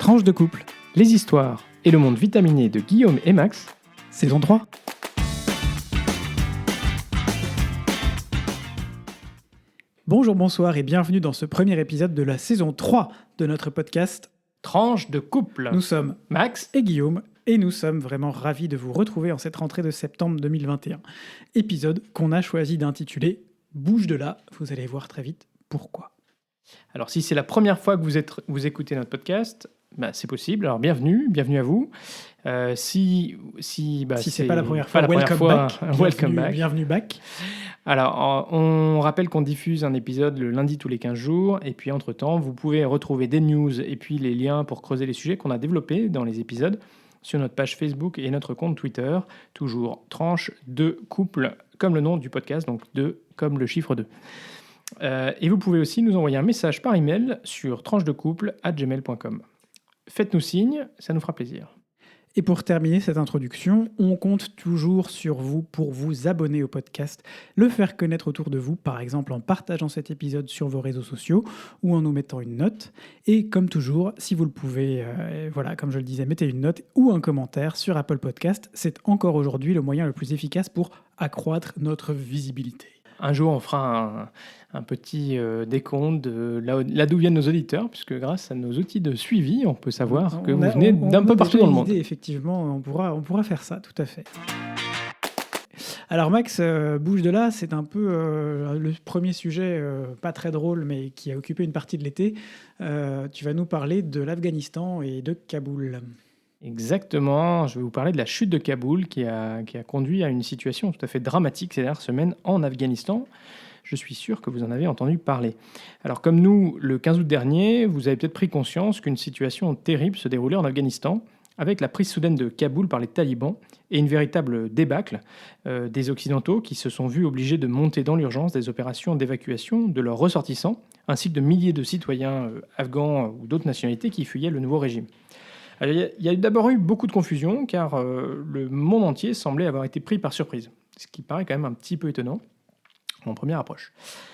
Tranche de couple, Les histoires et le monde vitaminé de Guillaume et Max, saison 3. Bonjour, bonsoir et bienvenue dans ce premier épisode de la saison 3 de notre podcast. Tranche de couple. Nous sommes Max et Guillaume et nous sommes vraiment ravis de vous retrouver en cette rentrée de septembre 2021. Épisode qu'on a choisi d'intituler « Bouge de là », vous allez voir très vite pourquoi. Alors si c'est la première fois que vous écoutez notre podcast, c'est possible, alors bienvenue à vous. Si c'est pas la première fois, welcome back. Bienvenue back. Alors, on rappelle qu'on diffuse un épisode le lundi tous les 15 jours, et puis entre-temps, vous pouvez retrouver des news et puis les liens pour creuser les sujets qu'on a développés dans les épisodes sur notre page Facebook et notre compte Twitter, toujours tranche de couple, comme le nom du podcast, donc 2 comme le chiffre 2. Et vous pouvez aussi nous envoyer un message par email sur tranchedecouple@gmail.com. Faites-nous signe, ça nous fera plaisir. Et pour terminer cette introduction, on compte toujours sur vous pour vous abonner au podcast, le faire connaître autour de vous, par exemple en partageant cet épisode sur vos réseaux sociaux ou en nous mettant une note. Et comme toujours, si vous le pouvez, comme je le disais, mettez une note ou un commentaire sur Apple Podcast. C'est encore aujourd'hui le moyen le plus efficace pour accroître notre visibilité. Un jour, on fera un petit décompte de là d'où viennent nos auditeurs, puisque grâce à nos outils de suivi, on peut savoir que vous venez d'un peu partout dans le monde. Effectivement, on pourra faire ça, tout à fait. Alors Max, bouge de là, c'est un peu le premier sujet pas très drôle, mais qui a occupé une partie de l'été. Tu vas nous parler de l'Afghanistan et de Kaboul. Exactement, je vais vous parler de la chute de Kaboul qui a conduit à une situation tout à fait dramatique ces dernières semaines en Afghanistan. Je suis sûr que vous en avez entendu parler. Alors comme nous, le 15 août dernier, vous avez peut-être pris conscience qu'une situation terrible se déroulait en Afghanistan avec la prise soudaine de Kaboul par les talibans et une véritable débâcle des Occidentaux qui se sont vus obligés de monter dans l'urgence des opérations d'évacuation de leurs ressortissants ainsi que de milliers de citoyens afghans ou d'autres nationalités qui fuyaient le nouveau régime. Alors, il y a d'abord eu beaucoup de confusion car le monde entier semblait avoir été pris par surprise, ce qui paraît quand même un petit peu étonnant en première approche.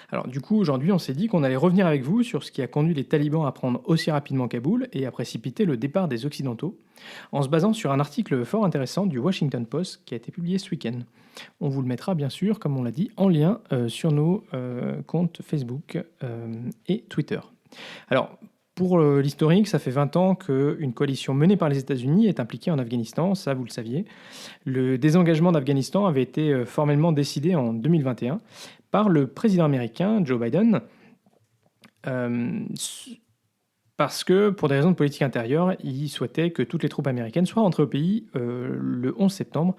Alors du coup, aujourd'hui, on s'est dit qu'on allait revenir avec vous sur ce qui a conduit les talibans à prendre aussi rapidement Kaboul et à précipiter le départ des Occidentaux, en se basant sur un article fort intéressant du Washington Post qui a été publié ce week-end. On vous le mettra bien sûr, comme on l'a dit, en lien sur nos comptes Facebook et Twitter. Alors, pour l'historique, ça fait 20 ans qu'une coalition menée par les États-Unis est impliquée en Afghanistan, ça vous le saviez. Le désengagement d'Afghanistan avait été formellement décidé en 2021 par le président américain Joe Biden, parce que, pour des raisons de politique intérieure, il souhaitait que toutes les troupes américaines soient rentrées au pays le 11 septembre,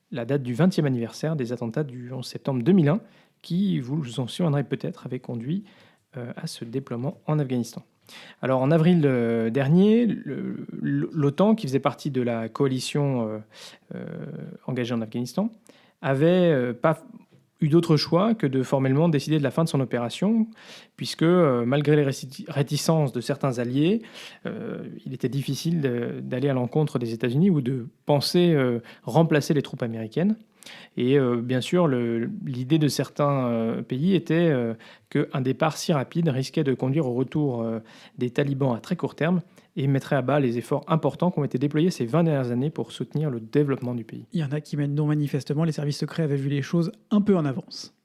la date du 20e anniversaire des attentats du 11 septembre 2001, qui, vous vous en souviendrez peut-être, avait conduit à ce déploiement en Afghanistan. Alors en avril dernier, l'OTAN, qui faisait partie de la coalition engagée en Afghanistan, avait pas eu d'autre choix que de formellement décider de la fin de son opération, puisque malgré les réticences de certains alliés, il était difficile d'aller à l'encontre des États-Unis ou de penser remplacer les troupes américaines. Et bien sûr, l'idée de certains pays était qu'un départ si rapide risquait de conduire au retour des talibans à très court terme et mettrait à bas les efforts importants qui ont été déployés ces 20 dernières années pour soutenir le développement du pays. Il y en a qui mènent non manifestement, les services secrets avaient vu les choses un peu en avance.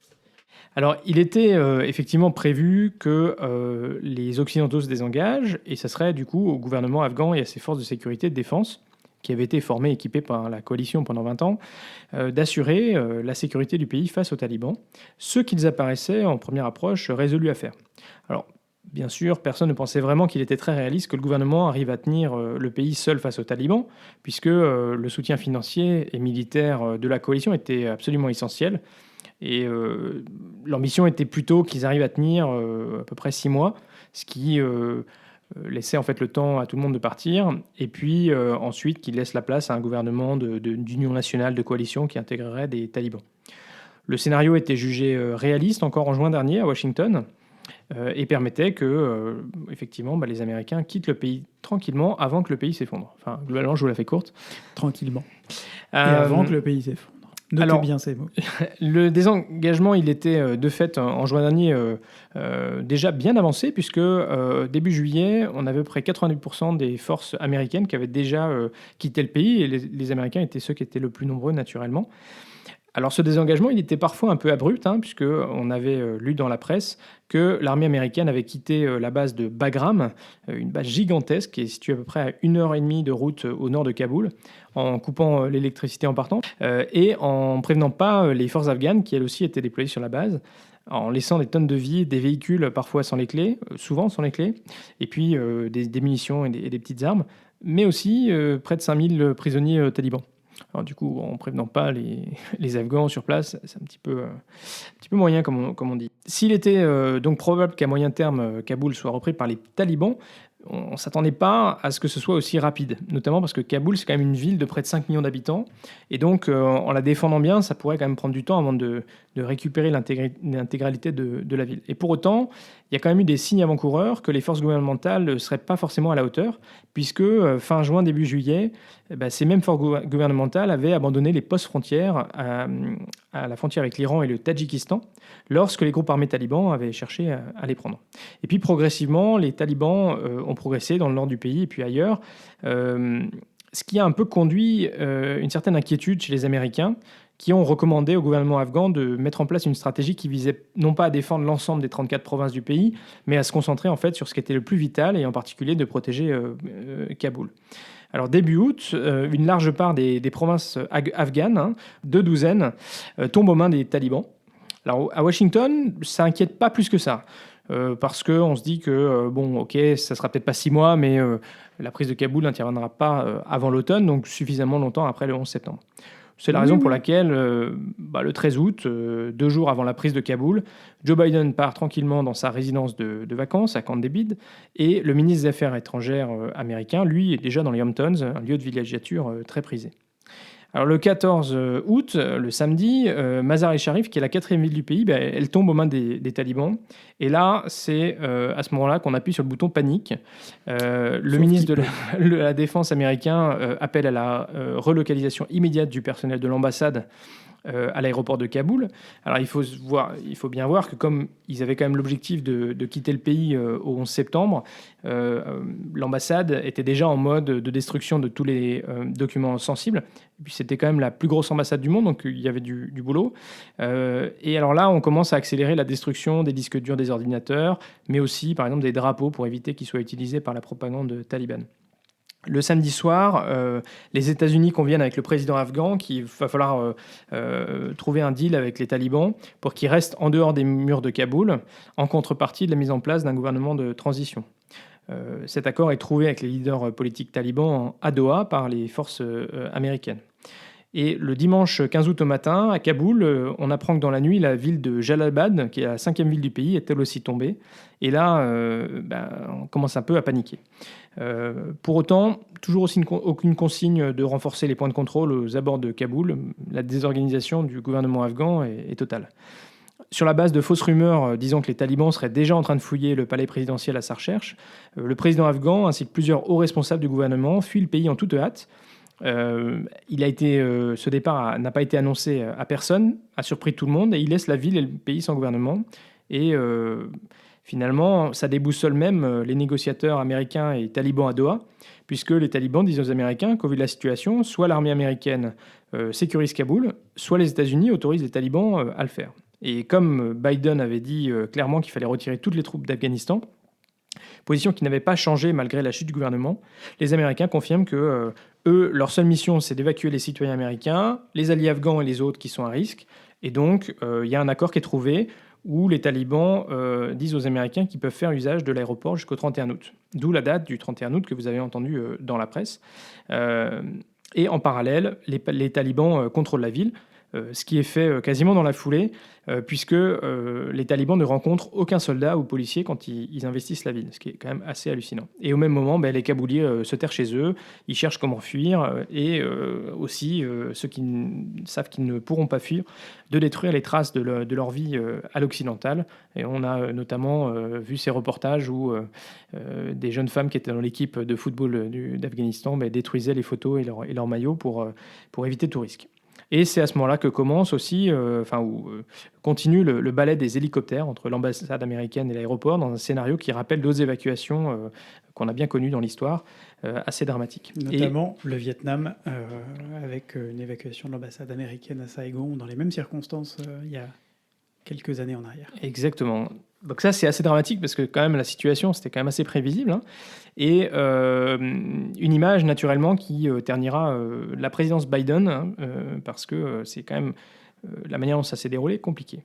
Alors, il était effectivement prévu que les Occidentaux se désengagent, et ça serait du coup au gouvernement afghan et à ses forces de sécurité et de défense, qui avaient été formées et équipées par la coalition pendant 20 ans, d'assurer la sécurité du pays face aux talibans, ce qu'ils apparaissaient en première approche résolus à faire. Alors, bien sûr, personne ne pensait vraiment qu'il était très réaliste que le gouvernement arrive à tenir le pays seul face aux talibans, puisque le soutien financier et militaire de la coalition était absolument essentiel. Et l'ambition était plutôt qu'ils arrivent à tenir à peu près 6 mois, ce qui laissait en fait le temps à tout le monde de partir, et puis ensuite qu'ils laissent la place à un gouvernement d'union nationale de coalition qui intégrerait des talibans. Le scénario était jugé réaliste encore en juin dernier à Washington, et permettait que, effectivement, les Américains quittent le pays tranquillement avant que le pays s'effondre. Enfin, globalement, je vous la fais courte. Tranquillement. Et avant que le pays s'effondre. Notez Alors, bien ces mots. Le désengagement, il était de fait en juin dernier déjà bien avancé, puisque début juillet, on avait à peu près 90% des forces américaines qui avaient déjà quitté le pays, et les Américains étaient ceux qui étaient le plus nombreux naturellement. Alors ce désengagement, il était parfois un peu abrupt, hein, puisqu'on avait lu dans la presse que l'armée américaine avait quitté la base de Bagram, une base gigantesque qui est située à peu près à 1 heure et demie de route au nord de Kaboul, en coupant l'électricité en partant, et en prévenant pas les forces afghanes qui elles aussi étaient déployées sur la base, en laissant des tonnes de vie, des véhicules parfois sans les clés, souvent sans les clés, et puis des munitions et des petites armes, mais aussi près de 5000 prisonniers talibans. Alors du coup, en prévenant pas les Afghans sur place, c'est un petit peu moyen, comme on dit. S'il était donc probable qu'à moyen terme, Kaboul soit repris par les talibans, on ne s'attendait pas à ce que ce soit aussi rapide, notamment parce que Kaboul, c'est quand même une ville de près de 5 millions d'habitants, et donc en la défendant bien, ça pourrait quand même prendre du temps avant de récupérer l'intégralité de la ville. Et pour autant, il y a quand même eu des signes avant-coureurs que les forces gouvernementales ne seraient pas forcément à la hauteur, puisque fin juin, début juillet, ces mêmes forces gouvernementales avaient abandonné les postes frontières à la frontière avec l'Iran et le Tadjikistan, lorsque les groupes armés talibans avaient cherché à les prendre. Et puis progressivement, les talibans ont progressé dans le nord du pays et puis ailleurs, ce qui a un peu conduit une certaine inquiétude chez les Américains, qui ont recommandé au gouvernement afghan de mettre en place une stratégie qui visait non pas à défendre l'ensemble des 34 provinces du pays, mais à se concentrer en fait sur ce qui était le plus vital, et en particulier de protéger Kaboul. Alors début août, une large part des provinces afghanes, 2 douzaines, tombent aux mains des talibans. Alors à Washington, ça inquiète pas plus que ça, parce qu'on se dit que, bon, ok, ça sera peut-être pas 6 mois, mais la prise de Kaboul n'interviendra pas avant l'automne, donc suffisamment longtemps après le 11 septembre. C'est la raison pour laquelle, le 13 août, 2 jours avant la prise de Kaboul, Joe Biden part tranquillement dans sa résidence de vacances à Camp David, et le ministre des Affaires étrangères américain, lui, est déjà dans les Hamptons, un lieu de villégiature très prisé. Alors le 14 août, le samedi, Mazar-e-Sharif, qui est la 4e ville du pays, elle tombe aux mains des talibans. Et là, c'est à ce moment-là qu'on appuie sur le bouton panique. Le ministre de la Défense américain appelle à la relocalisation immédiate du personnel de l'ambassade à l'aéroport de Kaboul. Alors il faut bien voir que comme ils avaient quand même l'objectif de quitter le pays au 11 septembre, l'ambassade était déjà en mode de destruction de tous les documents sensibles. Et puis c'était quand même la plus grosse ambassade du monde, donc il y avait du boulot. Et alors là, on commence à accélérer la destruction des disques durs des ordinateurs, mais aussi par exemple des drapeaux pour éviter qu'ils soient utilisés par la propagande talibane. Le samedi soir, les États-Unis conviennent avec le président afghan qu'il va falloir trouver un deal avec les talibans pour qu'ils restent en dehors des murs de Kaboul, en contrepartie de la mise en place d'un gouvernement de transition. Cet accord est trouvé avec les leaders politiques talibans à Doha par les forces américaines. Et le dimanche 15 août au matin, à Kaboul, on apprend que dans la nuit, la ville de Jalalabad, qui est la 5e ville du pays, est elle aussi tombée. Et là, on commence un peu à paniquer. Pour autant, toujours aussi aucune consigne de renforcer les points de contrôle aux abords de Kaboul. La désorganisation du gouvernement afghan est totale. Sur la base de fausses rumeurs disant que les talibans seraient déjà en train de fouiller le palais présidentiel à sa recherche, le président afghan ainsi que plusieurs hauts responsables du gouvernement fuient le pays en toute hâte. Ce départ n'a pas été annoncé à personne, a surpris tout le monde, et il laisse la ville et le pays sans gouvernement. Et finalement, ça déboussole même les négociateurs américains et talibans à Doha, puisque les talibans disent aux Américains qu'au vu de la situation, soit l'armée américaine sécurise Kaboul, soit les États-Unis autorisent les talibans à le faire. Et comme Biden avait dit clairement qu'il fallait retirer toutes les troupes d'Afghanistan, position qui n'avait pas changé malgré la chute du gouvernement, les Américains confirment que eux, leur seule mission, c'est d'évacuer les citoyens américains, les alliés afghans et les autres qui sont à risque. Et donc, il y a un accord qui est trouvé où les talibans disent aux Américains qu'ils peuvent faire usage de l'aéroport jusqu'au 31 août. D'où la date du 31 août que vous avez entendu dans la presse. Et en parallèle, les talibans contrôlent la ville, ce qui est fait quasiment dans la foulée, puisque les talibans ne rencontrent aucun soldat ou policier quand ils investissent la ville, ce qui est quand même assez hallucinant. Et au même moment, les Kabouliers se terrent chez eux, ils cherchent comment fuir, et aussi ceux qui savent qu'ils ne pourront pas fuir, de détruire les traces de leur vie à l'occidental. Et on a notamment vu ces reportages où des jeunes femmes qui étaient dans l'équipe de football d'Afghanistan détruisaient les photos et leurs maillots pour éviter tout risque. Et c'est à ce moment-là que commence aussi, continue le balai des hélicoptères entre l'ambassade américaine et l'aéroport, dans un scénario qui rappelle d'autres évacuations qu'on a bien connues dans l'histoire, assez dramatiques. Notamment le Vietnam, avec une évacuation de l'ambassade américaine à Saigon, dans les mêmes circonstances, il y a quelques années en arrière. Exactement. Donc ça, c'est assez dramatique parce que quand même la situation, c'était quand même assez prévisible. Hein. Et une image, naturellement, qui ternira la présidence Biden, hein, parce que c'est quand même la manière dont ça s'est déroulé, compliqué.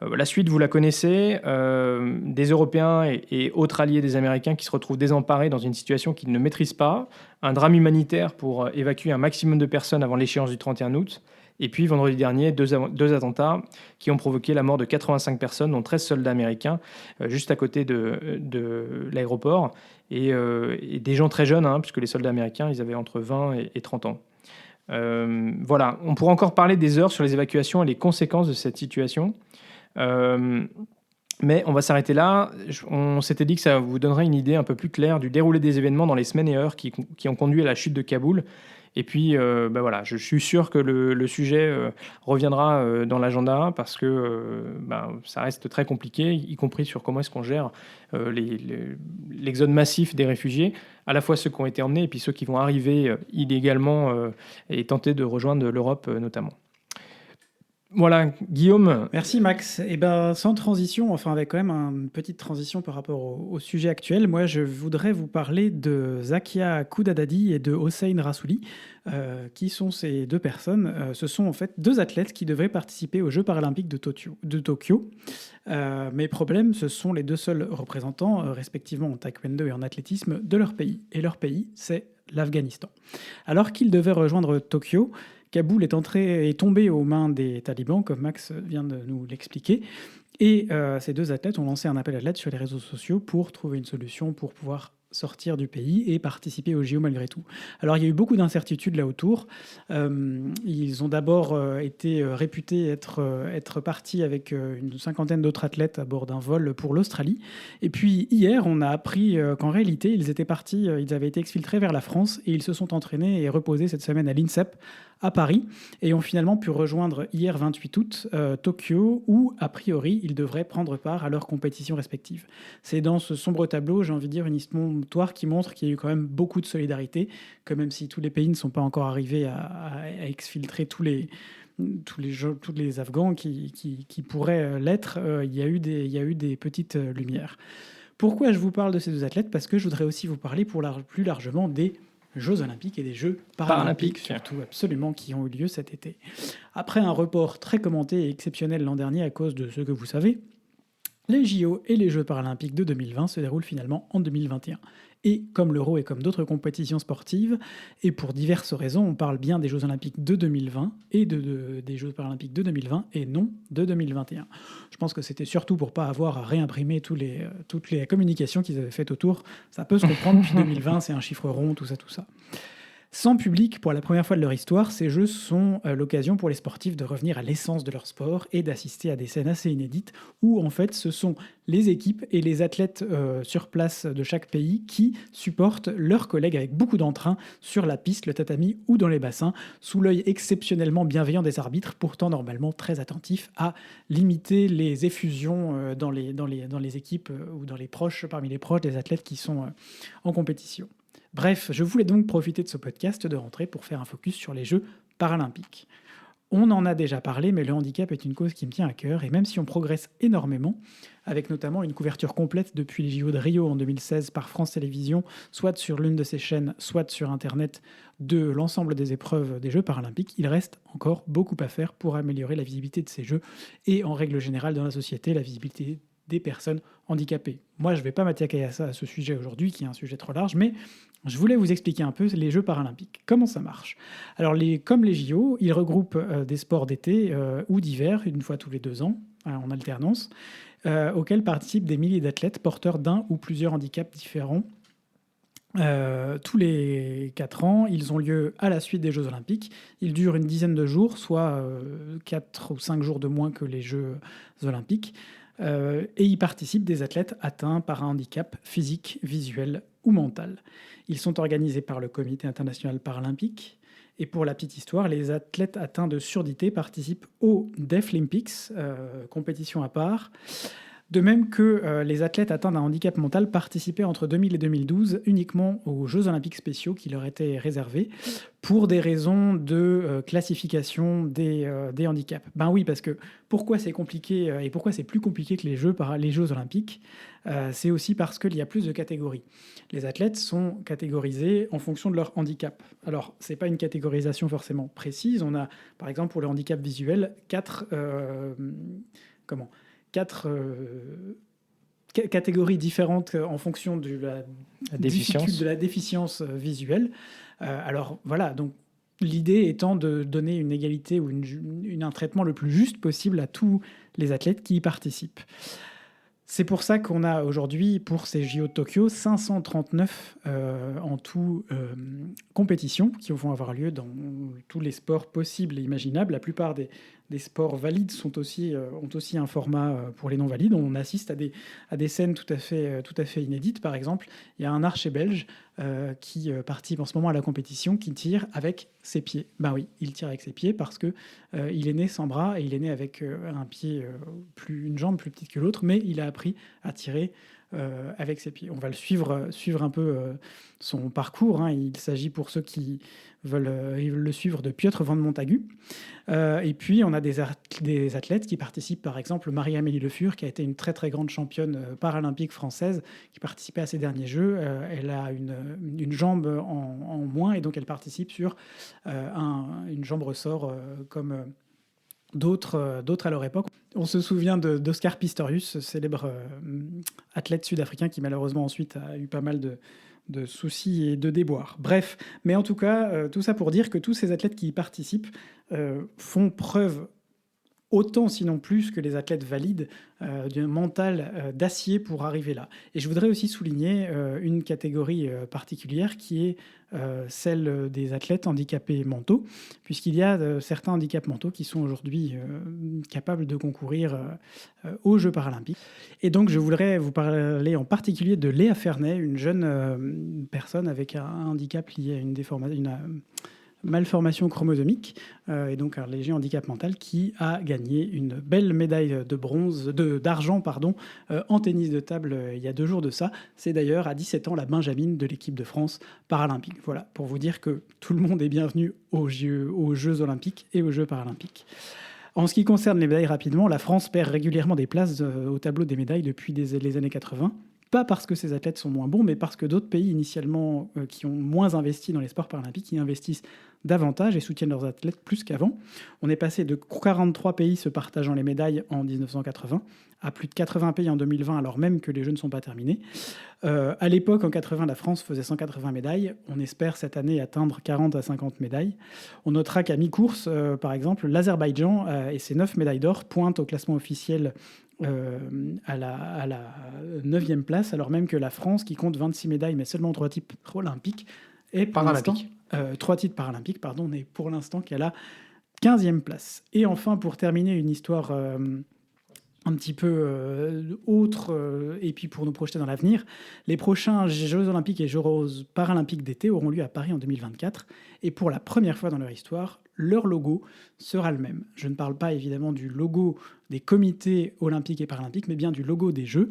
La suite, vous la connaissez, des Européens et autres alliés des Américains qui se retrouvent désemparés dans une situation qu'ils ne maîtrisent pas, un drame humanitaire pour évacuer un maximum de personnes avant l'échéance du 31 août, et puis vendredi dernier, deux attentats qui ont provoqué la mort de 85 personnes, dont 13 soldats américains, juste à côté de l'aéroport, et des gens très jeunes, hein, puisque les soldats américains, ils avaient entre 20 et 30 ans. Voilà, on pourrait encore parler des heures sur les évacuations et les conséquences de cette situation. Mais on va s'arrêter là. On s'était dit que ça vous donnerait une idée un peu plus claire du déroulé des événements dans les semaines et heures qui ont conduit à la chute de Kaboul. Et puis, voilà, je suis sûr que le sujet reviendra dans l'agenda parce que ça reste très compliqué, y compris sur comment est-ce qu'on gère l'exode massif des réfugiés, à la fois ceux qui ont été emmenés et puis ceux qui vont arriver illégalement et tenter de rejoindre l'Europe notamment. Voilà, Guillaume. Merci Max. Et sans transition, enfin avec quand même une petite transition par rapport au sujet actuel, moi je voudrais vous parler de Zakia Khoudadadi et de Hossein Rassouli. Qui sont ces deux personnes? Ce sont en fait deux athlètes qui devraient participer aux Jeux paralympiques de Tokyo. Mais problème, ce sont les deux seuls représentants, respectivement en taekwondo et en athlétisme, de leur pays. Et leur pays, c'est l'Afghanistan. Alors qu'ils devaient rejoindre Tokyo, Kaboul est tombé aux mains des talibans, comme Max vient de nous l'expliquer. Et ces deux athlètes ont lancé un appel à l'aide sur les réseaux sociaux pour trouver une solution pour pouvoir sortir du pays et participer aux JO malgré tout. Alors il y a eu beaucoup d'incertitudes là autour. Ils ont d'abord été réputés être partis avec une cinquantaine d'autres athlètes à bord d'un vol pour l'Australie. Et puis hier, on a appris qu'en réalité, ils étaient partis, ils avaient été exfiltrés vers la France et ils se sont entraînés et reposés cette semaine à l'INSEP à Paris et ont finalement pu rejoindre hier 28 août Tokyo où, a priori, ils devraient prendre part à leurs compétitions respectives. C'est dans ce sombre tableau, j'ai envie de dire, une histoire qui montre qu'il y a eu quand même beaucoup de solidarité, que même si tous les pays ne sont pas encore arrivés à exfiltrer tous les Afghans qui pourraient l'être, il y a eu des petites lumières. Pourquoi je vous parle de ces deux athlètes? Parce que je voudrais aussi vous parler plus largement des Jeux Olympiques et des Jeux Paralympiques, surtout absolument, qui ont eu lieu cet été. Après un report très commenté et exceptionnel l'an dernier à cause de ce que vous savez, les JO et les Jeux Paralympiques de 2020 se déroulent finalement en 2021. Et comme l'Euro et comme d'autres compétitions sportives, et pour diverses raisons, on parle bien des Jeux Olympiques de 2020 et des Jeux Paralympiques de 2020 et non de 2021. Je pense que c'était surtout pour pas avoir à réimprimer toutes les communications qu'ils avaient faites autour. Ça peut se comprendre, puis 2020 c'est un chiffre rond, tout ça. Sans public, pour la première fois de leur histoire, ces Jeux sont l'occasion pour les sportifs de revenir à l'essence de leur sport et d'assister à des scènes assez inédites où, en fait, ce sont les équipes et les athlètes sur place de chaque pays qui supportent leurs collègues avec beaucoup d'entrain sur la piste, le tatami ou dans les bassins, sous l'œil exceptionnellement bienveillant des arbitres, pourtant normalement très attentifs à limiter les effusions dans les équipes ou parmi les proches des athlètes qui sont en compétition. Bref, je voulais donc profiter de ce podcast de rentrée pour faire un focus sur les Jeux paralympiques. On en a déjà parlé, mais le handicap est une cause qui me tient à cœur, et même si on progresse énormément, avec notamment une couverture complète depuis les JO de Rio en 2016 par France Télévisions, soit sur l'une de ses chaînes, soit sur Internet, de l'ensemble des épreuves des Jeux paralympiques, il reste encore beaucoup à faire pour améliorer la visibilité de ces Jeux, et en règle générale dans la société, la visibilité des personnes handicapées. Moi, je ne vais pas m'attaquer à ce sujet aujourd'hui, qui est un sujet trop large, mais je voulais vous expliquer un peu les Jeux paralympiques. Comment ça marche? Alors, comme les JO, ils regroupent des sports d'été ou d'hiver, une fois tous les 2 ans, en alternance, auxquels participent des milliers d'athlètes porteurs d'un ou plusieurs handicaps différents. Tous les 4 ans, ils ont lieu à la suite des Jeux Olympiques. Ils durent une dizaine de jours, soit 4 ou 5 jours de moins que les Jeux Olympiques. Et y participent des athlètes atteints par un handicap physique, visuel ou mental. Ils sont organisés par le Comité international paralympique Et pour la petite histoire, les athlètes atteints de surdité participent aux Deaflympics, compétition à part. De même que les athlètes atteints d'un handicap mental participaient entre 2000 et 2012 uniquement aux Jeux olympiques spéciaux qui leur étaient réservés pour des raisons de classification des handicaps. Ben oui, parce que pourquoi c'est compliqué et pourquoi c'est plus compliqué que les Jeux olympiques, c'est aussi parce qu'il y a plus de catégories. Les athlètes sont catégorisés en fonction de leur handicap. Alors, ce n'est pas une catégorisation forcément précise. On a, par exemple, pour le handicap visuel, quatre catégories différentes en fonction de la déficience visuelle. Alors voilà, donc l'idée étant de donner une égalité ou un traitement le plus juste possible à tous les athlètes qui y participent. C'est pour ça qu'on a aujourd'hui, pour ces JO de Tokyo, 539 en tout compétitions qui vont avoir lieu dans tous les sports possibles et imaginables. La plupart des sports valides ont aussi un format pour les non-valides. On assiste à des scènes tout à fait inédites. Par exemple, il y a un archer belge qui participe en ce moment à la compétition qui tire avec ses pieds. Ben oui, il tire avec ses pieds parce que il est né sans bras et il est né avec une jambe plus petite que l'autre, mais il a appris à tirer avec ses pieds. On va le suivre un peu son parcours. Il s'agit, pour ceux qui veulent le suivre, de Piotr Van Montagu. Et puis, on a des athlètes qui participent, par exemple, Marie-Amélie Le Fur, qui a été une très très grande championne paralympique française, qui participait à ces derniers Jeux. Elle a une jambe en moins, et donc elle participe sur une jambe ressort comme d'autres à leur époque. On se souvient d'Oscar Pistorius, célèbre athlète sud-africain qui malheureusement ensuite a eu pas mal de soucis et de déboires. Bref, mais en tout cas, tout ça pour dire que tous ces athlètes qui y participent font preuve autant, sinon plus, que les athlètes valides d'un mental d'acier pour arriver là. Et je voudrais aussi souligner une catégorie particulière qui est celle des athlètes handicapés mentaux, puisqu'il y a certains handicaps mentaux qui sont aujourd'hui capables de concourir aux Jeux paralympiques. Et donc, je voudrais vous parler en particulier de Léa Ferney, une jeune personne avec un handicap lié à une malformation chromosomique et donc un léger handicap mental, qui a gagné une belle médaille d'argent en tennis de table il y a 2 jours de ça. C'est d'ailleurs à 17 ans la benjamine de l'équipe de France paralympique. Voilà, pour vous dire que tout le monde est bienvenu aux Jeux olympiques et aux Jeux paralympiques. En ce qui concerne les médailles, rapidement, la France perd régulièrement des places au tableau des médailles depuis les années 80. Pas parce que ces athlètes sont moins bons, mais parce que d'autres pays initialement qui ont moins investi dans les sports paralympiques y investissent davantage et soutiennent leurs athlètes plus qu'avant. On est passé de 43 pays se partageant les médailles en 1980 à plus de 80 pays en 2020, alors même que les Jeux ne sont pas terminés. À l'époque, en 80, la France faisait 180 médailles. On espère cette année atteindre 40 à 50 médailles. On notera qu'à mi-course, par exemple, l'Azerbaïdjan et ses 9 médailles d'or pointent au classement officiel à la 9e place, alors même que la France, qui compte 26 médailles, mais seulement 3 titres olympiques, est pour l'instant 3 titres paralympiques, n'est pour l'instant qu'à la 15e place. Et enfin, pour terminer, une histoire un petit peu autre, et puis pour nous projeter dans l'avenir, les prochains Jeux olympiques et Jeux paralympiques d'été auront lieu à Paris en 2024, et pour la première fois dans leur histoire, leur logo sera le même. Je ne parle pas évidemment du logo des comités olympiques et paralympiques, mais bien du logo des Jeux,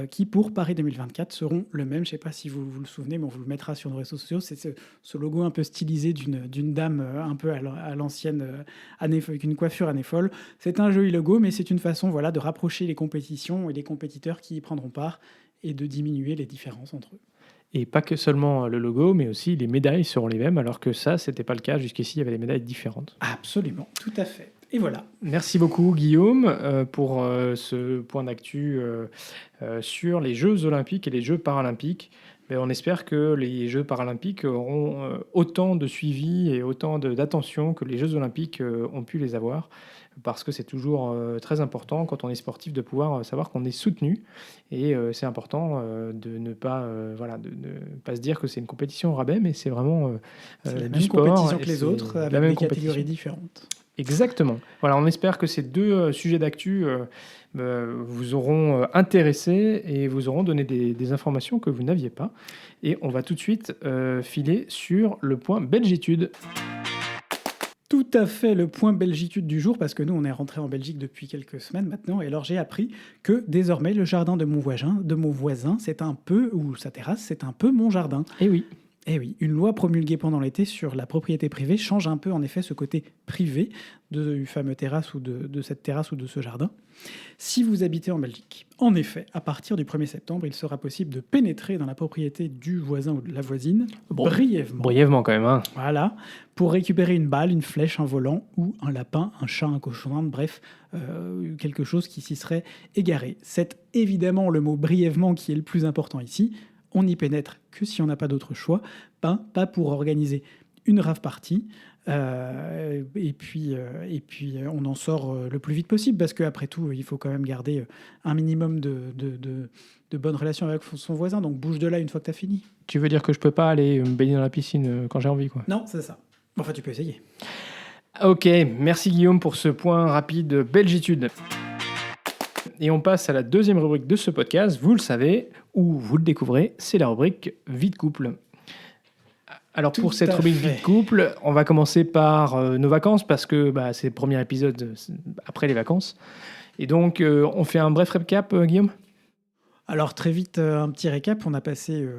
qui pour Paris 2024 seront le même. Je ne sais pas si vous vous le souvenez, mais on vous le mettra sur nos réseaux sociaux. C'est ce logo un peu stylisé d'une dame un peu à l'ancienne, avec une coiffure année folle. C'est un joli logo, mais c'est une façon de rapprocher les compétitions et les compétiteurs qui y prendront part et de diminuer les différences entre eux. Et pas que seulement le logo, mais aussi les médailles seront les mêmes, alors que ça, c'était pas le cas. Jusqu'ici, il y avait des médailles différentes. Absolument, tout à fait. Et voilà. Merci beaucoup, Guillaume, pour ce point d'actu sur les Jeux olympiques et les Jeux paralympiques. Mais on espère que les Jeux paralympiques auront autant de suivi et autant d'attention que les Jeux olympiques ont pu les avoir, parce que c'est toujours très important quand on est sportif de pouvoir savoir qu'on est soutenu. Et c'est important de ne pas se dire que c'est une compétition au rabais, mais c'est vraiment c'est la du même sport, compétition que les autres, avec des catégories différentes. Exactement. Voilà, on espère que ces 2 sujets d'actu vous auront intéressé et vous auront donné des informations que vous n'aviez pas. Et on va tout de suite filer sur le point Belgitude. Tout à fait, le point belgitude du jour, parce que nous, on est rentré en Belgique depuis quelques semaines maintenant, et alors j'ai appris que désormais, le jardin de mon voisin, c'est un peu, ou sa terrasse, c'est un peu mon jardin. Eh oui. Eh oui, une loi promulguée pendant l'été sur la propriété privée change un peu en effet ce côté privé du fameux terrasse ou de cette terrasse ou de ce jardin. Si vous habitez en Belgique, en effet, à partir du 1er septembre, il sera possible de pénétrer dans la propriété du voisin ou de la voisine brièvement. Brièvement quand même. Hein. Voilà, pour récupérer une balle, une flèche, un volant ou un lapin, un chat, un cochon, bref, quelque chose qui s'y serait égaré. C'est évidemment le mot brièvement qui est le plus important ici. On n'y pénètre que si on n'a pas d'autre choix, pas pour organiser une rave party, et puis on en sort le plus vite possible, parce qu'après tout, il faut quand même garder un minimum de bonnes relations avec son voisin, donc bouge de là une fois que tu as fini. Tu veux dire que je peux pas aller me baigner dans la piscine quand j'ai envie, quoi? Non, c'est ça. Enfin, tu peux essayer. Ok, merci Guillaume pour ce point rapide belgitude. Et on passe à la deuxième rubrique de ce podcast, vous le savez, ou vous le découvrez, c'est la rubrique Vie de couple. Alors pour cette rubrique Vie de couple, on va commencer par nos vacances, parce que c'est le premier épisode après les vacances. Et donc, on fait un bref récap, Guillaume ? Alors très vite, un petit récap. On a passé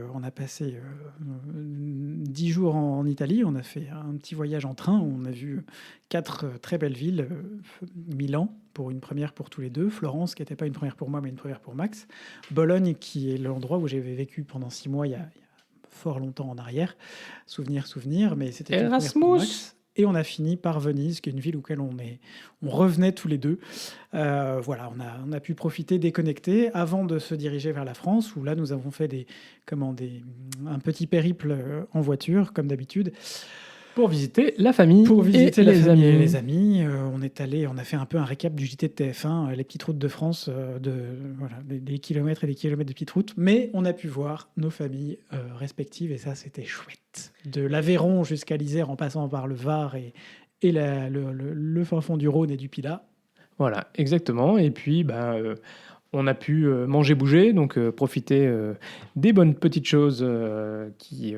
10 jours en Italie. On a fait un petit voyage en train. On a vu 4 très belles villes. Milan, pour une première pour tous les deux. Florence, qui n'était pas une première pour moi, mais une première pour Max. Bologne, qui est l'endroit où j'avais vécu pendant 6 mois, il y a fort longtemps en arrière. Souvenir, mais c'était une première pour Max. Et on a fini par Venise, qui est une ville auquel on revenait tous les deux. Voilà, on a pu profiter, déconnecter, avant de se diriger vers la France, où là, nous avons fait un petit périple en voiture, comme d'habitude. Pour visiter la famille. Pour visiter la famille et les amis. On a fait un peu un récap du JT de TF1, les petites routes de France, des kilomètres et des kilomètres de petites routes. Mais on a pu voir nos familles respectives, et ça, c'était chouette. De l'Aveyron jusqu'à l'Isère, en passant par le Var et le fin fond du Rhône et du Pilat. Voilà, exactement. Et puis, on a pu manger, bouger, donc profiter des bonnes petites choses qui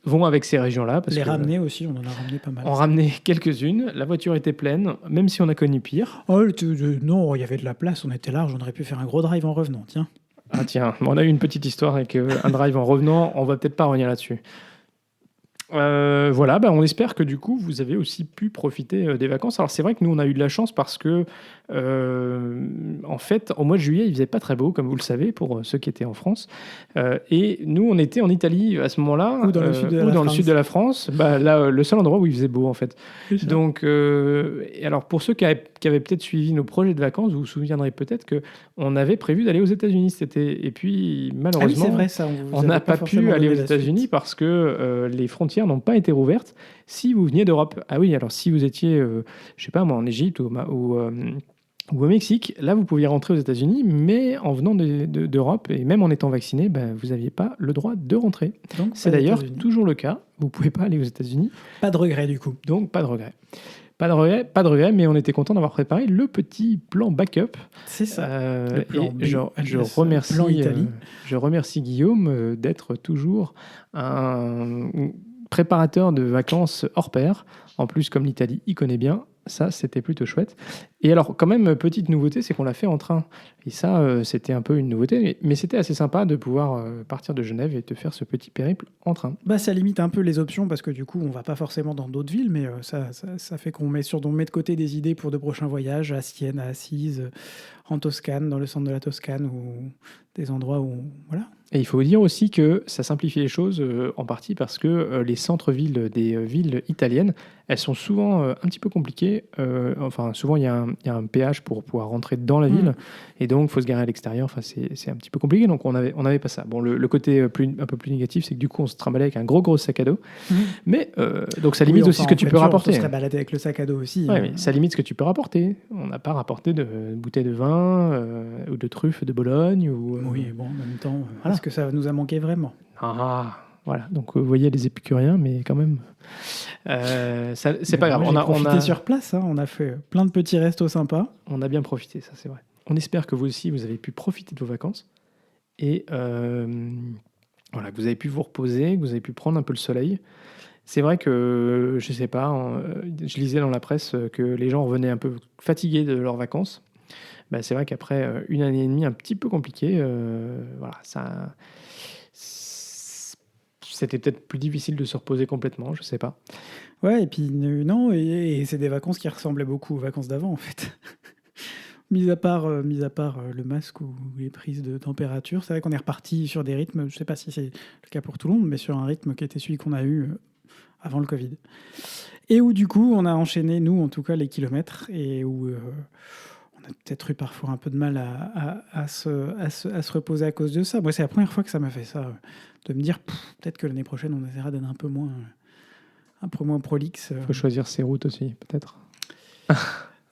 vont avec ces régions-là. Ramener aussi, on en a ramené pas mal. On ramenait quelques-unes, la voiture était pleine, même si on a connu pire. Non, il y avait de la place, on était large, on aurait pu faire un gros drive en revenant, tiens. Ah tiens, on a eu une petite histoire avec un drive en revenant, on va peut-être pas revenir là-dessus. Voilà, on espère que du coup vous avez aussi pu profiter des vacances. Alors c'est vrai que nous on a eu de la chance parce que en fait au mois de juillet il faisait pas très beau, comme vous le savez, pour ceux qui étaient en France, et nous on était en Italie à ce moment-là, ou dans le sud de la France. Là, le seul endroit où il faisait beau en fait. Donc et alors pour ceux qui avaient peut-être suivi nos projets de vacances, vous vous souviendrez peut-être que on avait prévu d'aller aux États-Unis cet été, et puis malheureusement on n'a pas pu aller aux États-Unis parce que les frontières n'ont pas été rouvertes si vous veniez d'Europe. Ah oui, alors si vous étiez, je sais pas moi, en Égypte ou au Mexique, là vous pouviez rentrer aux États-Unis, mais en venant d'Europe et même en étant vacciné, vous n'aviez pas le droit de rentrer. Donc, c'est d'ailleurs toujours le cas. Vous ne pouvez pas aller aux États-Unis. Pas de regret du coup. Donc pas de regret. Pas de regret, mais on était content d'avoir préparé le petit plan backup. C'est ça. Le plan je remercie Guillaume d'être toujours un préparateur de vacances hors pair. En plus, comme l'Italie, il connaît bien. Ça, c'était plutôt chouette. Et alors, quand même, petite nouveauté, c'est qu'on l'a fait en train. Et ça, c'était un peu une nouveauté. Mais c'était assez sympa de pouvoir partir de Genève et te faire ce petit périple en train. Ça limite un peu les options, parce que du coup, on va pas forcément dans d'autres villes, mais ça fait qu'on met de côté des idées pour de prochains voyages, à Sienne, à Assise, en Toscane, dans le centre de la Toscane, ou des endroits où... Voilà. Et il faut dire aussi que ça simplifie les choses en partie parce que les centres-villes des villes italiennes, elles sont souvent un petit peu compliquées. Souvent, il y a un péage pour pouvoir rentrer dans la ville. Et donc, il faut se garer à l'extérieur. Enfin, c'est un petit peu compliqué. Donc, on n'avait pas ça. Bon, le côté un peu plus négatif, c'est que du coup, on se trimballait avec un gros sac à dos. Mais donc, ça limite aussi ce que tu peux rapporter. On serait baladé avec le sac à dos aussi. Oui, mais ça limite ce que tu peux rapporter. On n'a pas rapporté de bouteilles de vin ou de truffes de Bologne. Oui, bon, en même temps, voilà. Est-ce que ça nous a manqué vraiment ? Voilà, donc vous voyez les épicuriens, mais quand même, c'est pas grave. On a profité sur place, on a fait plein de petits restos sympas. On a bien profité, ça c'est vrai. On espère que vous aussi, vous avez pu profiter de vos vacances et que vous avez pu vous reposer, que vous avez pu prendre un peu le soleil. C'est vrai que, je sais pas, je lisais dans la presse que les gens revenaient un peu fatigués de leurs vacances. Bah, c'est vrai qu'après une année et demie un petit peu compliquée, voilà, c'était peut-être plus difficile de se reposer complètement, je sais pas. Ouais, et puis non, et c'est des vacances qui ressemblaient beaucoup aux vacances d'avant, en fait. Mis à part le masque ou les prises de température, c'est vrai qu'on est reparti sur des rythmes, je sais pas si c'est le cas pour tout le monde, mais sur un rythme qui était celui qu'on a eu avant le Covid. Et où du coup, on a enchaîné, nous en tout cas, les kilomètres, et où on a peut-être eu parfois un peu de mal à se reposer à cause de ça. Moi, c'est la première fois que ça m'a fait ça, de me dire, peut-être que l'année prochaine, on essaiera d'être un peu moins prolixe. Faut choisir ses routes aussi, peut-être.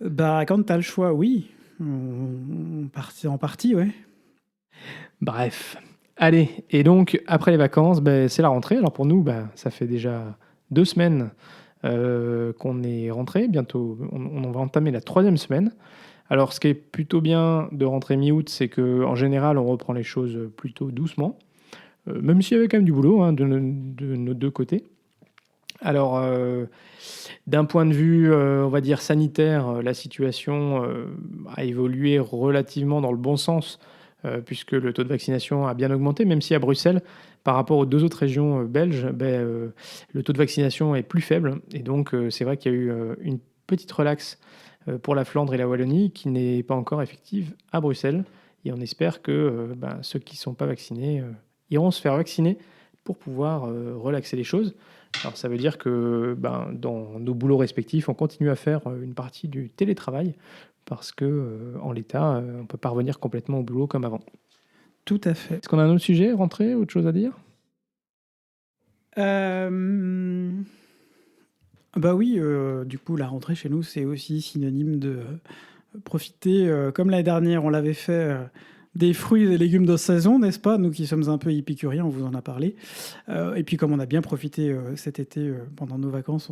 Bah, quand t'as le choix, oui. On partit en partie, ouais. Bref. Allez, et donc, après les vacances, ben, c'est la rentrée. Alors pour nous, ben, ça fait déjà 2 semaines qu'on est rentré. Bientôt, on va entamer la 3e semaine. Alors, ce qui est plutôt bien de rentrer mi-août, c'est qu'en général, on reprend les choses plutôt doucement. Même s'il y avait quand même du boulot hein, de nos deux côtés. Alors, d'un point de vue, on va dire sanitaire, la situation a évolué relativement dans le bon sens, puisque le taux de vaccination a bien augmenté, même si à Bruxelles, par rapport aux 2 autres régions belges, le taux de vaccination est plus faible. Et donc, c'est vrai qu'il y a eu une petite relaxe pour la Flandre et la Wallonie, qui n'est pas encore effective à Bruxelles. Et on espère que ceux qui ne sont pas vaccinés iront se faire vacciner pour pouvoir relaxer les choses. Alors ça veut dire que dans nos boulots respectifs, on continue à faire une partie du télétravail parce que en l'état, on ne peut pas revenir complètement au boulot comme avant. Tout à fait. Est-ce qu'on a un autre sujet, rentrée, autre chose à dire ? Bah oui, du coup, la rentrée chez nous, c'est aussi synonyme de profiter, comme l'année dernière, on l'avait fait, des fruits et légumes de saison, n'est-ce pas? Nous qui sommes un peu épicuriens, on vous en a parlé. Et puis comme on a bien profité cet été pendant nos vacances,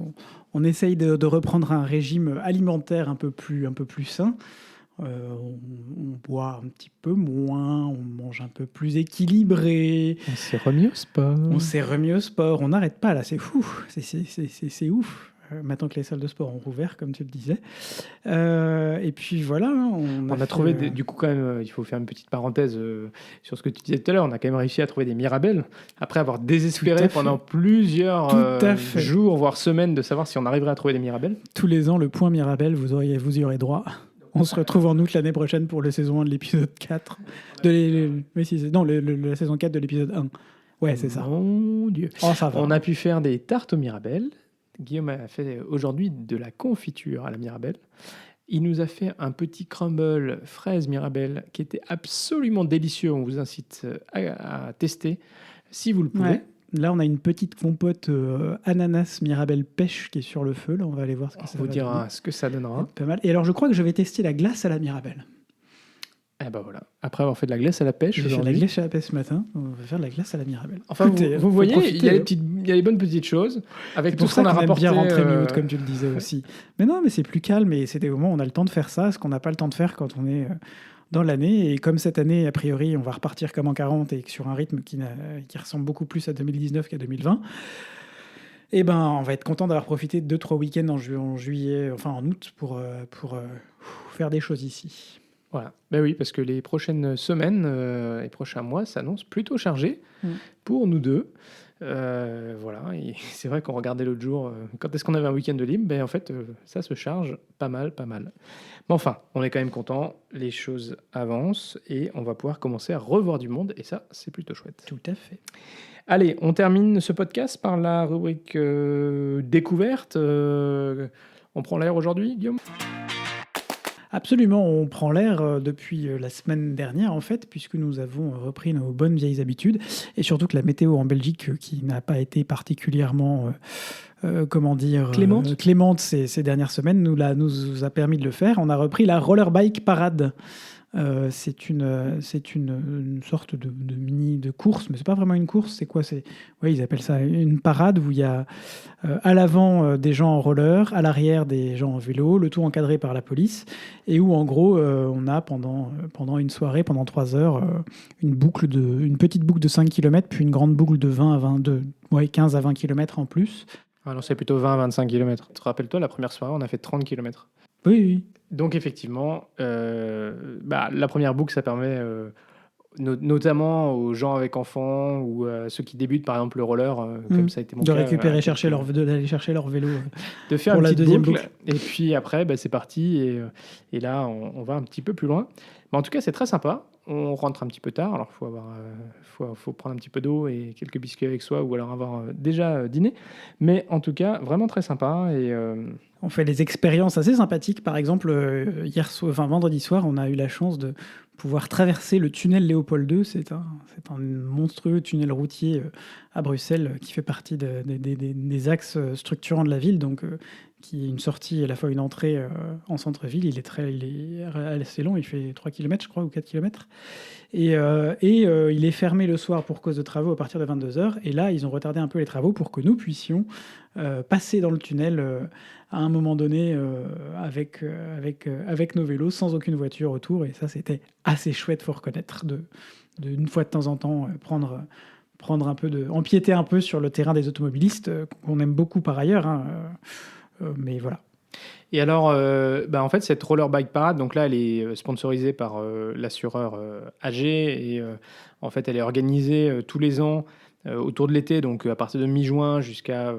on essaye de reprendre un régime alimentaire un peu plus sain. On boit un petit peu moins, on mange un peu plus équilibré. On s'est remis au sport. On n'arrête pas là, c'est fou, c'est ouf. Maintenant que les salles de sport ont rouvert, comme tu le disais. Et puis voilà. On a trouvé, du coup, quand même, il faut faire une petite parenthèse sur ce que tu disais tout à l'heure. On a quand même réussi à trouver des Mirabelles, après avoir désespéré pendant plusieurs jours, voire semaines, de savoir si on arriverait à trouver des Mirabelles. Tous les ans, le point Mirabelle, vous y aurez droit. On se retrouve en août l'année prochaine pour la saison 1 de l'épisode 4. La saison 4 de l'épisode 1. Ouais, c'est ça. Mon Dieu. Oh, ça va. On a pu faire des tartes aux Mirabelles. Guillaume a fait aujourd'hui de la confiture à la Mirabelle. Il nous a fait un petit crumble fraise Mirabelle qui était absolument délicieux. On vous incite à tester si vous le pouvez. Ouais. Là, on a une petite compote ananas Mirabelle pêche qui est sur le feu. Là, on va aller voir ce que ça vous va dira donner. ce que ça donnera. Pas mal. Et alors, je crois que je vais tester la glace à la Mirabelle. Eh ben voilà. Après avoir fait de la glace à la pêche, j'ai fait de la glace à la pêche ce matin. On va faire de la glace à la Mirabelle. Enfin, vous voyez, il y a les bonnes petites choses. Avec tout ce qu'on a rapporté. Bien rentrer mi-août, comme tu le disais aussi. Mais non, mais c'est plus calme et c'est des moments où on a le temps de faire ça, ce qu'on n'a pas le temps de faire quand on est dans l'année. Et comme cette année, a priori, on va repartir comme en 40 et sur un rythme qui ressemble beaucoup plus à 2019 qu'à 2020. Eh ben, on va être content d'avoir profité de 2-3 week-ends en août pour faire des choses ici. Voilà. Ben oui, parce que les prochaines semaines et prochains mois s'annoncent plutôt chargés pour nous deux. Voilà. Et c'est vrai qu'on regardait l'autre jour quand est-ce qu'on avait un week-end de libre. En fait, ça se charge pas mal. Mais enfin, on est quand même content. Les choses avancent et on va pouvoir commencer à revoir du monde. Et ça, c'est plutôt chouette. Tout à fait. Allez, on termine ce podcast par la rubrique découverte. On prend l'air aujourd'hui, Guillaume ? Absolument, on prend l'air depuis la semaine dernière en fait, puisque nous avons repris nos bonnes vieilles habitudes, et surtout que la météo en Belgique, qui n'a pas été particulièrement clémente ces dernières semaines, nous a permis de le faire. On a repris la rollerbike parade. C'est une sorte de mini de course, mais c'est pas vraiment une course. C'est quoi? Ils appellent ça une parade où il y a à l'avant des gens en roller, à l'arrière des gens en vélo, le tout encadré par la police, et où en gros on a pendant une soirée, pendant 3 heures, une petite boucle de 5 km, puis une grande boucle de 15 à 20 km en plus. Ah non, c'est plutôt 20-25 km. Rappelle-toi, la première soirée, on a fait 30 km. Oui. Donc effectivement, la première boucle, ça permet notamment aux gens avec enfants ou ceux qui débutent, par exemple le roller, comme ça a été mon de cas. récupérer, d'aller chercher leur vélo. De faire pour une la petite deuxième boucle. Et puis après, c'est parti. Et là, on va un petit peu plus loin. Mais en tout cas, c'est très sympa. On rentre un petit peu tard. Alors, faut prendre un petit peu d'eau et quelques biscuits avec soi ou alors avoir déjà dîné. Mais en tout cas, vraiment très sympa. Et on fait des expériences assez sympathiques. Par exemple, vendredi soir, on a eu la chance de pouvoir traverser le tunnel Léopold II. C'est un monstrueux tunnel routier à Bruxelles qui fait partie des axes structurants de la ville, donc qui est une sortie et à la fois une entrée en centre-ville. Il est assez long, il fait 3 km, je crois, ou 4 km. Et il est fermé le soir pour cause de travaux à partir de 22h. Et là, ils ont retardé un peu les travaux pour que nous puissions passer dans le tunnel à un moment donné avec nos vélos, sans aucune voiture autour. Et ça, c'était assez chouette, faut reconnaître, de une fois de temps en temps prendre empiéter un peu sur le terrain des automobilistes, qu'on aime beaucoup par ailleurs. Mais voilà. Et alors, en fait, cette Roller Bike Parade, donc là, elle est sponsorisée par l'assureur AG et en fait, elle est organisée tous les ans autour de l'été, donc à partir de mi-juin jusqu'à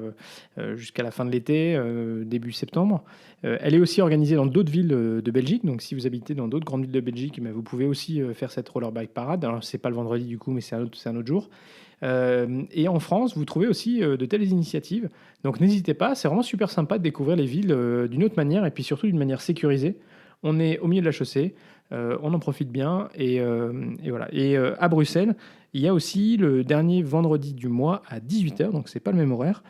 la fin de l'été, début septembre. Elle est aussi organisée dans d'autres villes de Belgique, donc si vous habitez dans d'autres grandes villes de Belgique, vous pouvez aussi faire cette Roller Bike Parade. Alors, c'est pas le vendredi du coup, mais c'est un autre jour. Et en France, vous trouvez aussi de telles initiatives. Donc n'hésitez pas, c'est vraiment super sympa de découvrir les villes d'une autre manière et puis surtout d'une manière sécurisée. On est au milieu de la chaussée, on en profite bien et voilà. Et à Bruxelles, il y a aussi le dernier vendredi du mois à 18h, donc c'est pas le même horaire.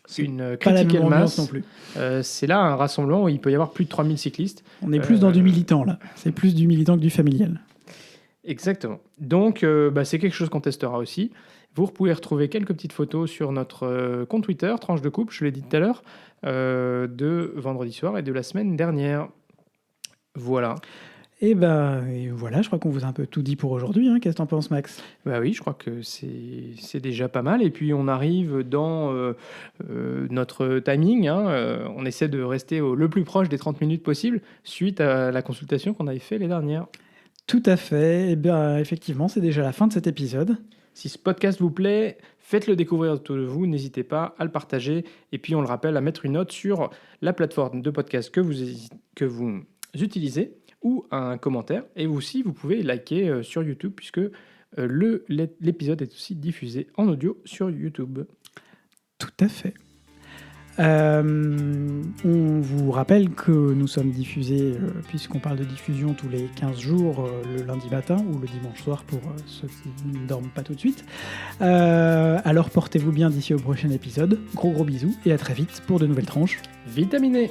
C'est une pas la même critical ambiance mass non plus. C'est là un rassemblement où il peut y avoir plus de 3000 cyclistes. On est plus dans du militant là. C'est plus du militant que du familial. Exactement. Donc c'est quelque chose qu'on testera aussi. Vous pouvez retrouver quelques petites photos sur notre compte Twitter, Tranche de Coupe, je l'ai dit tout à l'heure, de vendredi soir et de la semaine dernière. Voilà. Et voilà, je crois qu'on vous a un peu tout dit pour aujourd'hui. Qu'est-ce que t'en penses, Max ? Oui, je crois que c'est déjà pas mal. Et puis on arrive dans notre timing. On essaie de rester le plus proche des 30 minutes possible suite à la consultation qu'on avait fait les dernières. Tout à fait. Effectivement, c'est déjà la fin de cet épisode. Si ce podcast vous plaît, faites-le découvrir autour de vous, n'hésitez pas à le partager et puis on le rappelle à mettre une note sur la plateforme de podcast que vous utilisez ou un commentaire. Et aussi, vous pouvez liker sur YouTube puisque l'épisode est aussi diffusé en audio sur YouTube. Tout à fait. On vous rappelle que nous sommes diffusés, puisqu'on parle de diffusion tous les 15 jours, le lundi matin ou le dimanche soir pour ceux qui ne dorment pas tout de suite. Alors portez-vous bien d'ici au prochain épisode. Gros bisous et à très vite pour de nouvelles tranches. Vitaminé!